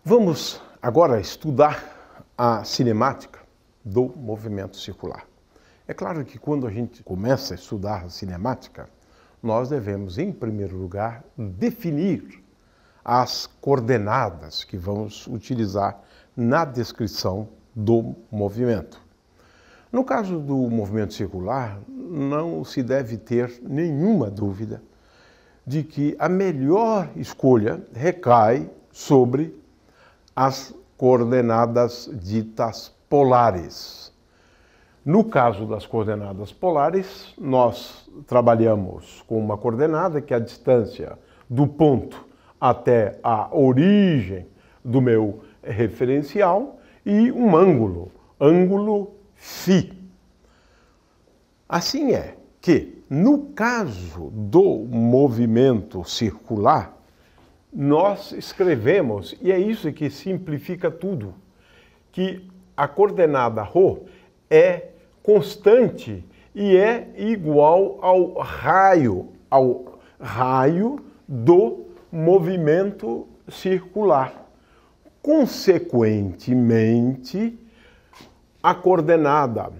Vamos agora estudar a cinemática do movimento circular. É claro que quando a gente começa a estudar a cinemática, nós devemos, em primeiro lugar, definir as coordenadas que vamos utilizar na descrição do movimento. No caso do movimento circular, não se deve ter nenhuma dúvida de que a melhor escolha recai sobre as coordenadas ditas polares. No caso das coordenadas polares, nós trabalhamos com uma coordenada que é a distância do ponto até a origem do meu referencial e um ângulo φ. Assim é que, no caso do movimento circular, nós escrevemos, e é isso que simplifica tudo, que a coordenada ρ é constante e é igual ao raio do movimento circular. Consequentemente, a coordenada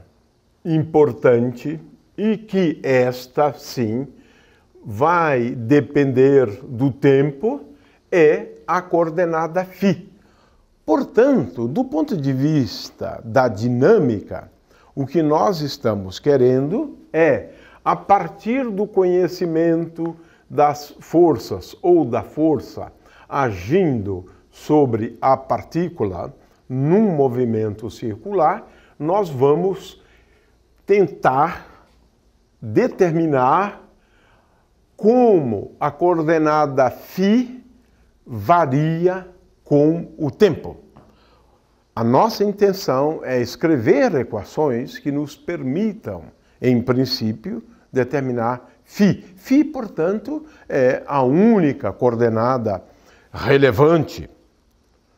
importante, e que esta, sim, vai depender do tempo, é a coordenada φ. Portanto, do ponto de vista da dinâmica, o que nós estamos querendo é, a partir do conhecimento das forças ou da força agindo sobre a partícula num movimento circular, nós vamos tentar determinar como a coordenada φ varia com o tempo. A nossa intenção é escrever equações que nos permitam, em princípio, determinar φ. Φ, portanto, é a única coordenada relevante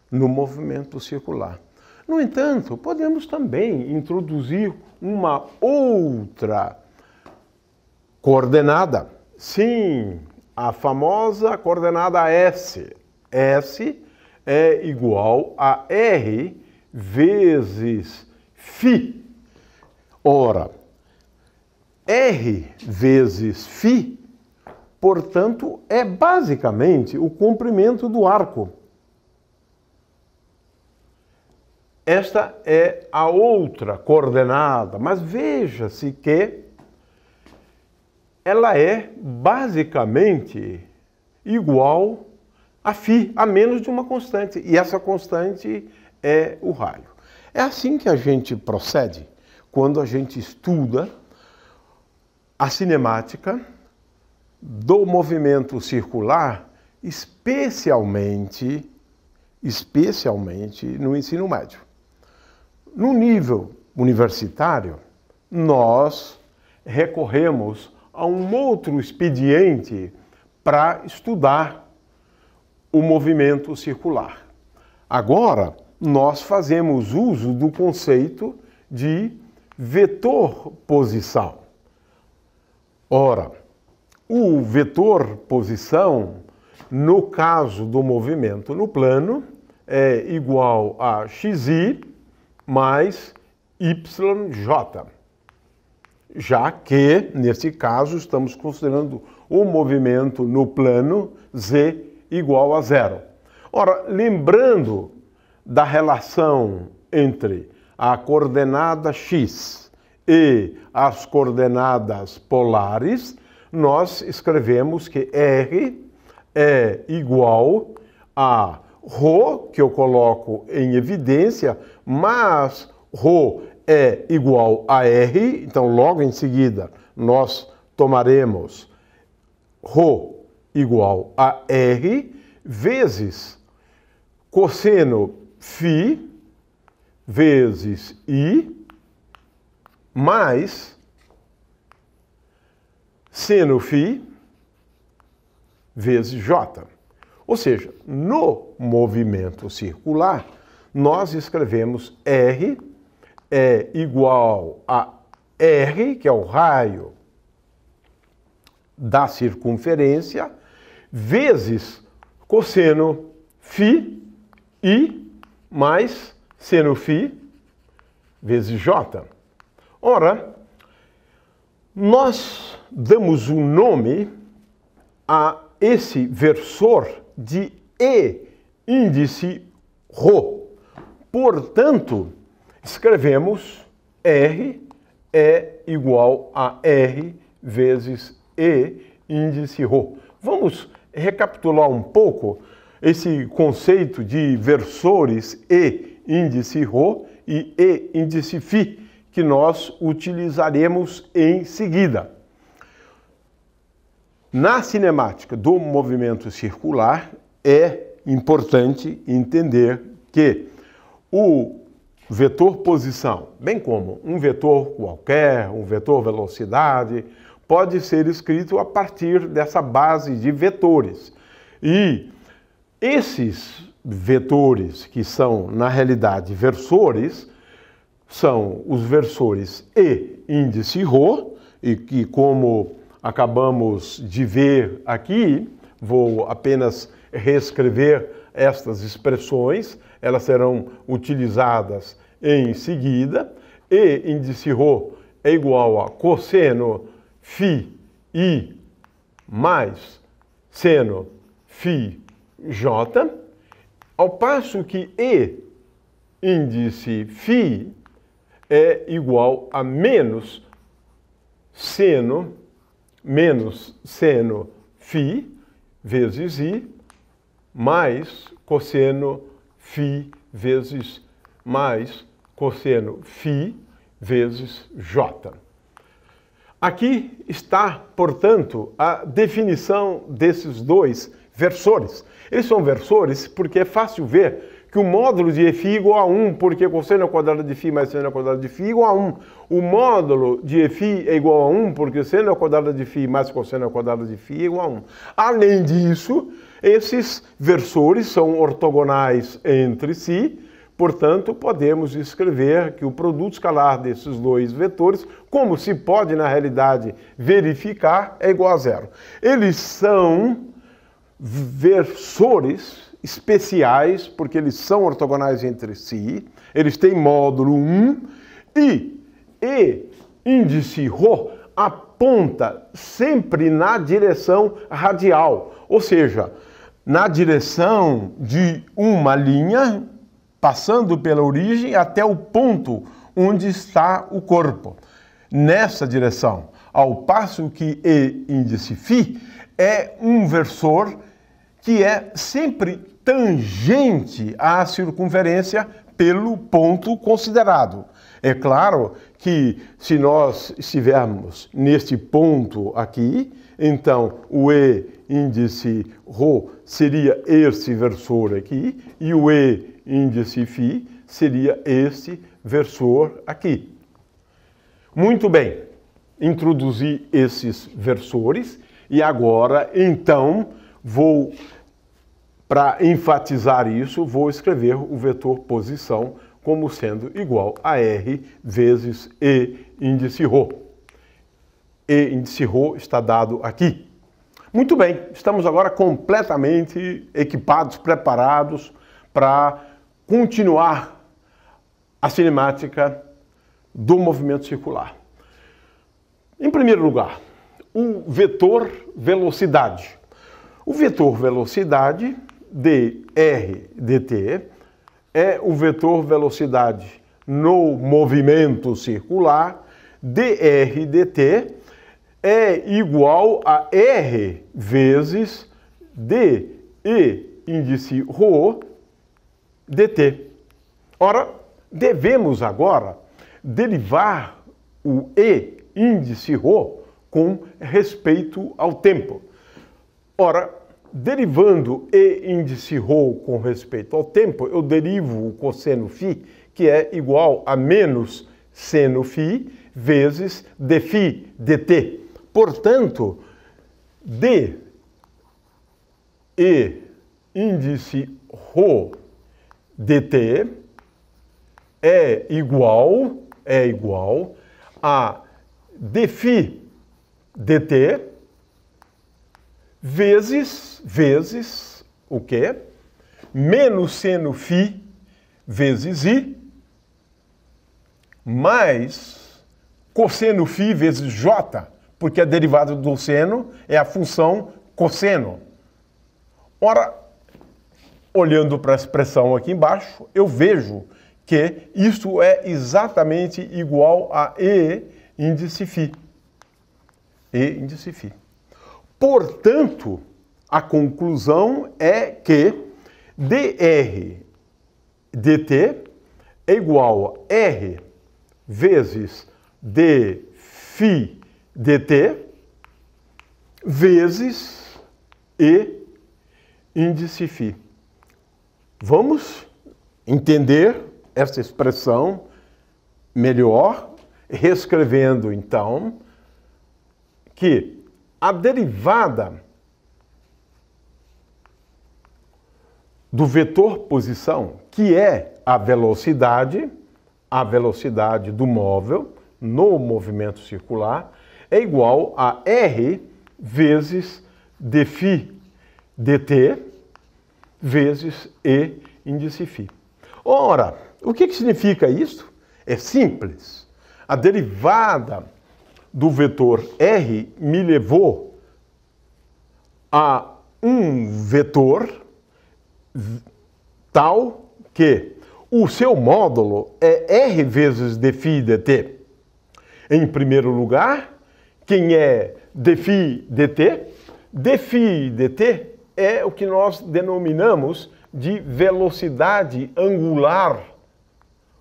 no movimento circular. No entanto, podemos também introduzir uma outra coordenada. Sim, a famosa coordenada S. S é igual a R vezes φ. Ora, R vezes φ, portanto, é basicamente o comprimento do arco. Esta é a outra coordenada, mas veja-se que ela é basicamente igual a φ, a menos de uma constante, e essa constante é o raio. É assim que a gente procede quando a gente estuda a cinemática do movimento circular, especialmente no ensino médio. No nível universitário, nós recorremos a um outro expediente para estudar o movimento circular. Agora, nós fazemos uso do conceito de vetor-posição. Ora, o vetor-posição, no caso do movimento no plano, é igual a xi mais yj, já que, nesse caso, estamos considerando o movimento no plano z igual a zero. Ora, lembrando da relação entre a coordenada x e as coordenadas polares, nós escrevemos que R é igual a ρ, que eu coloco em evidência, mas ρ é igual a R, então logo em seguida nós tomaremos ρ igual a R vezes cosseno φ vezes I mais seno φ vezes J. Ou seja, no movimento circular, nós escrevemos R é igual a R, que é o raio da circunferência, vezes cosseno φ, I mais seno φ vezes J. Ora, nós damos um nome a esse versor de E índice ρ. Portanto, escrevemos R é igual a R vezes E índice ρ. Vamos recapitular um pouco esse conceito de versores E índice ρ e E índice φ, que nós utilizaremos em seguida. Na cinemática do movimento circular, é importante entender que o vetor posição, bem como um vetor qualquer, um vetor velocidade, pode ser escrito a partir dessa base de vetores. E esses vetores, que são, na realidade, versores, são os versores E índice ρ, e que, como acabamos de ver aqui, vou apenas reescrever estas expressões, elas serão utilizadas em seguida. E índice ρ é igual a cosseno φ I mais seno φ J, ao passo que E índice φ é igual a menos seno φ vezes I mais cosseno φ vezes mais cosseno φ vezes J. Aqui está, portanto, a definição desses dois versores. Eles são versores porque é fácil ver que o módulo de Φ é igual a 1, porque cosseno ao quadrado de Φ mais seno ao quadrado de Φ é igual a 1. O módulo de Φ é igual a 1, porque seno ao quadrado de Φ mais cosseno ao quadrado de Φ é igual a 1. Além disso, esses versores são ortogonais entre si, portanto, podemos escrever que o produto escalar desses dois vetores, como se pode, na realidade, verificar, é igual a zero. Eles são versores especiais, porque eles são ortogonais entre si, eles têm módulo 1, e índice ρ aponta sempre na direção radial, ou seja, na direção de uma linha, passando pela origem até o ponto onde está o corpo, nessa direção, ao passo que E índice φ é um versor que é sempre tangente à circunferência pelo ponto considerado. É claro que se nós estivermos neste ponto aqui, então o E índice ρ seria esse versor aqui e o E índice φ seria esse versor aqui. Muito bem, introduzi esses versores e agora, então, para enfatizar isso, vou escrever o vetor posição como sendo igual a R vezes E índice ρ. E índice ρ está dado aqui. Muito bem, estamos agora completamente equipados, preparados para continuar a cinemática do movimento circular. Em primeiro lugar, o vetor velocidade. O vetor velocidade dr dt é o vetor velocidade no movimento circular. Dr dt é igual a R vezes d E índice ρ dt. Ora, devemos agora derivar o E índice ρ com respeito ao tempo. Ora, derivando E índice ρ com respeito ao tempo, eu derivo o cosseno φ, que é igual a menos seno φ vezes dφ dt. Portanto, d E índice ρ dt é igual a dφ dt vezes o quê? menos seno φ vezes I, mais cosseno φ vezes J, porque a derivada do seno é a função cosseno. Ora, olhando para a expressão aqui embaixo, eu vejo que isso é exatamente igual a E índice φ. E índice φ. Portanto, a conclusão é que dr dt é igual a R vezes d φ dt vezes E índice φ. Vamos entender essa expressão melhor, reescrevendo então que a derivada do vetor posição, que é a velocidade do móvel no movimento circular, é igual a R vezes dφ dt vezes E índice φ. Ora, o que significa isso? É simples. A derivada do vetor R me levou a um vetor tal que o seu módulo é R vezes dφ dt. Em primeiro lugar, quem é dφ dt? Dφ dt é o que nós denominamos de velocidade angular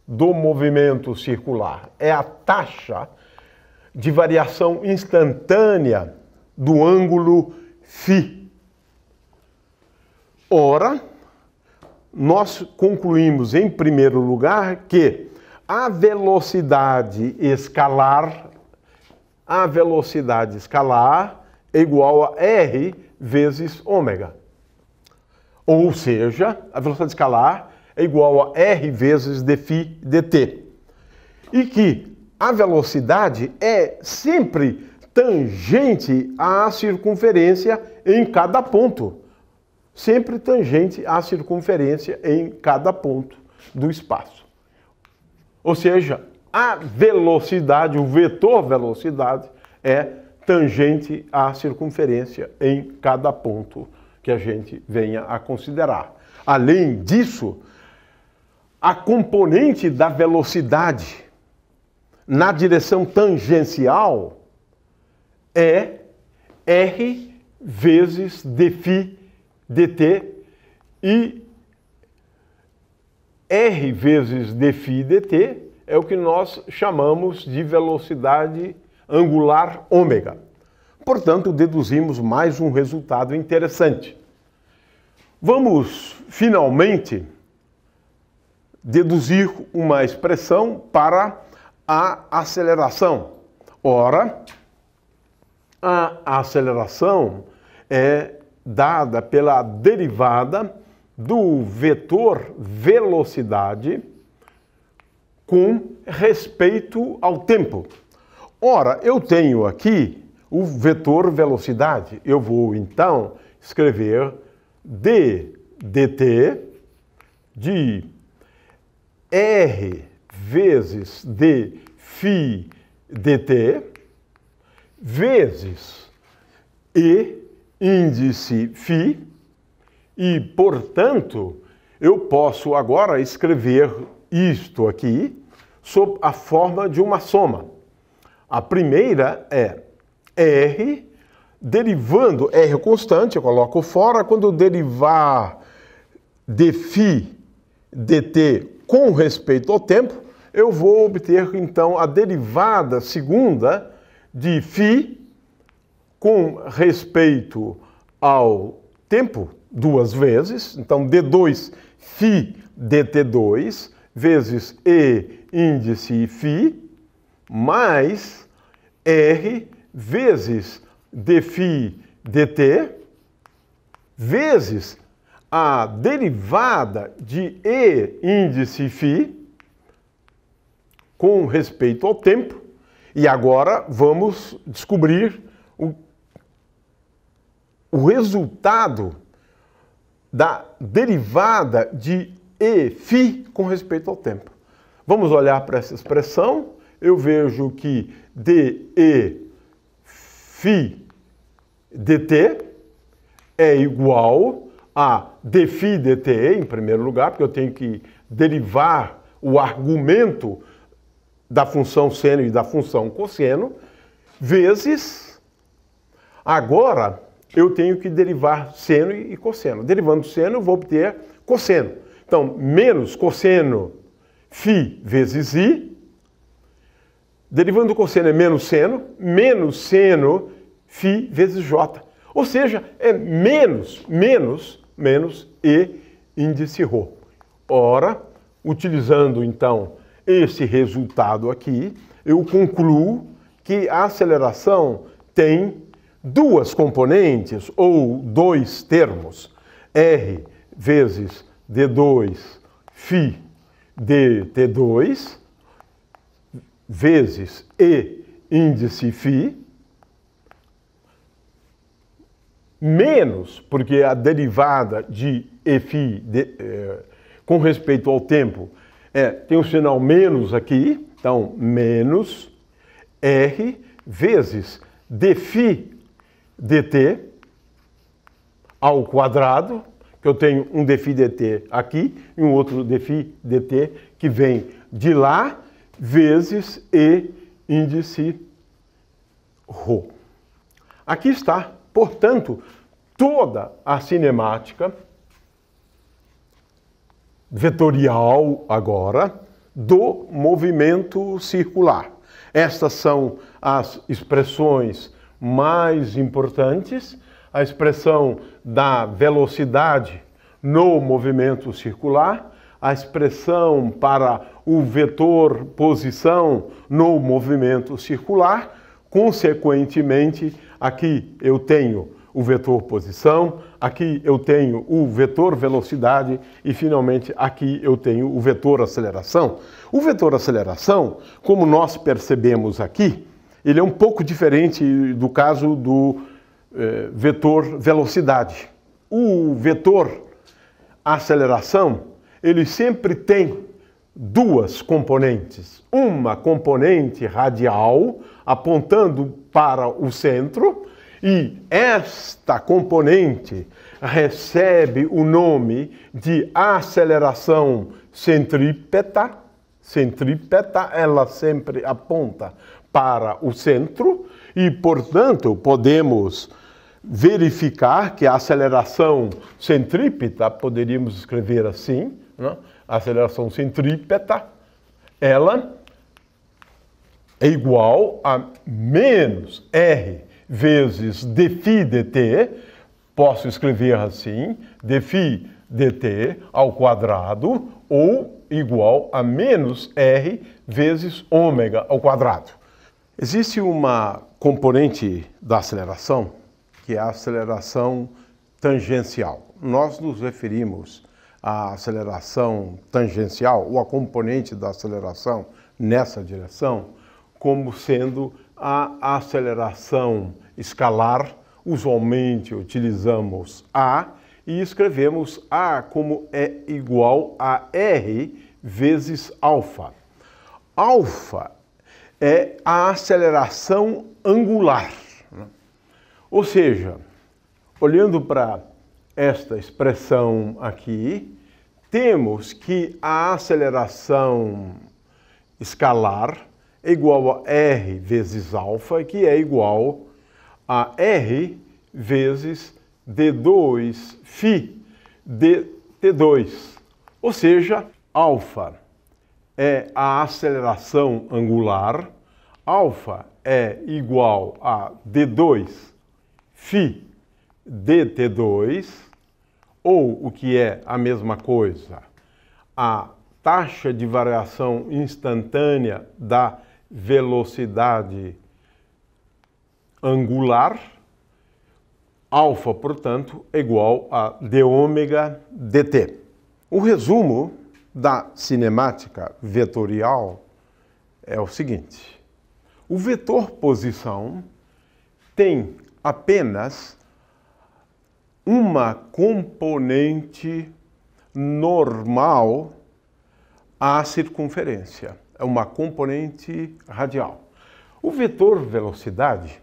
do movimento circular. É a taxa de variação instantânea do ângulo φ. Ora, nós concluímos em primeiro lugar que a velocidade escalar é igual a R vezes ômega. Ou seja, a velocidade escalar é igual a R vezes dφ dt. E que a velocidade é sempre tangente à circunferência em cada ponto. Sempre tangente à circunferência em cada ponto do espaço. Ou seja, a velocidade, o vetor velocidade, é tangente à circunferência em cada ponto que a gente venha a considerar. Além disso, a componente da velocidade na direção tangencial é R vezes dφ dt, e R vezes dφ dt é o que nós chamamos de velocidade angular ômega. Portanto, deduzimos mais um resultado interessante. Vamos, finalmente, deduzir uma expressão para a aceleração. Ora, a aceleração é dada pela derivada do vetor velocidade com respeito ao tempo. Ora, eu tenho aqui o vetor velocidade. Eu vou, então, escrever d dt de R vezes dφ dt vezes E índice φ, e, portanto, eu posso agora escrever isto aqui sob a forma de uma soma. A primeira é R, derivando, R constante, eu coloco fora, quando eu derivar dφ dt com respeito ao tempo, eu vou obter, então, a derivada segunda de φ com respeito ao tempo, duas vezes. Então, d2 φ dt2 vezes E índice φ, mais R vezes dφ dt, vezes a derivada de E índice φ com respeito ao tempo. E agora vamos descobrir o resultado da derivada de Eφ com respeito ao tempo. Vamos olhar para essa expressão. Eu vejo que dE φ dt é igual a dφ dt, em primeiro lugar, porque eu tenho que derivar o argumento da função seno e da função cosseno, vezes, agora eu tenho que derivar seno e cosseno. Derivando seno, eu vou obter cosseno. Então, menos cosseno φ vezes I, derivando o cosseno é menos seno φ vezes J. Ou seja, é menos E índice ρ. Ora, utilizando então esse resultado aqui, eu concluo que a aceleração tem duas componentes ou dois termos, R vezes D2 φ dt2 vezes E índice φ, menos, porque a derivada de Eφ com respeito ao tempo tem o sinal menos aqui, então menos R vezes dφ dt ao quadrado, que eu tenho um dφ dt aqui e um outro dφ dt que vem de lá, vezes E índice ρ. Aqui está, portanto, toda a cinemática vetorial agora do movimento circular. Estas são as expressões mais importantes, a expressão da velocidade no movimento circular, a expressão para o vetor posição no movimento circular. Consequentemente, aqui eu tenho o vetor posição, aqui eu tenho o vetor velocidade e, finalmente, aqui eu tenho o vetor aceleração. O vetor aceleração, como nós percebemos aqui, ele é um pouco diferente do caso do vetor velocidade. O vetor aceleração, ele sempre tem duas componentes. Uma componente radial, apontando para o centro, e esta componente recebe o nome de aceleração centrípeta. Centrípeta, ela sempre aponta para o centro e, portanto, podemos verificar que a aceleração centrípeta, poderíamos escrever assim, né? A aceleração centrípeta, ela é igual a menos R vezes dφ dt, posso escrever assim, dφ dt ao quadrado, ou igual a menos R vezes ômega ao quadrado. Existe uma componente da aceleração, que é a aceleração tangencial. Nós nos referimos à aceleração tangencial, ou a componente da aceleração nessa direção, como sendo a aceleração escalar. Usualmente utilizamos A e escrevemos A como é igual a R vezes alfa. Alfa é a aceleração angular. Ou seja, olhando para esta expressão aqui, temos que a aceleração escalar é igual a R vezes alfa, que é igual a R vezes D2 φ dt2. Ou seja, alfa é a aceleração angular, alfa é igual a D2 φ dt2, ou o que é a mesma coisa, a taxa de variação instantânea da velocidade angular, alfa, portanto, é igual a dômega dt. O resumo da cinemática vetorial é o seguinte: o vetor posição tem apenas uma componente normal à circunferência, é uma componente radial. O vetor velocidade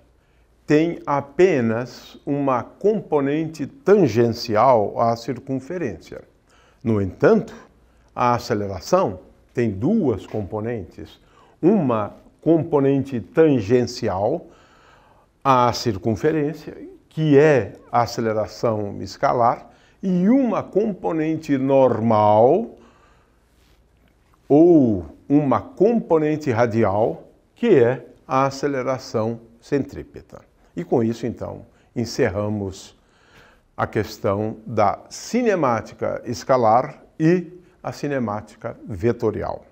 tem apenas uma componente tangencial à circunferência. No entanto, a aceleração tem duas componentes, uma componente tangencial à circunferência, que é a aceleração escalar, e uma componente normal ou uma componente radial, que é a aceleração centrípeta. E com isso, então, encerramos a questão da cinemática escalar e a cinemática vetorial.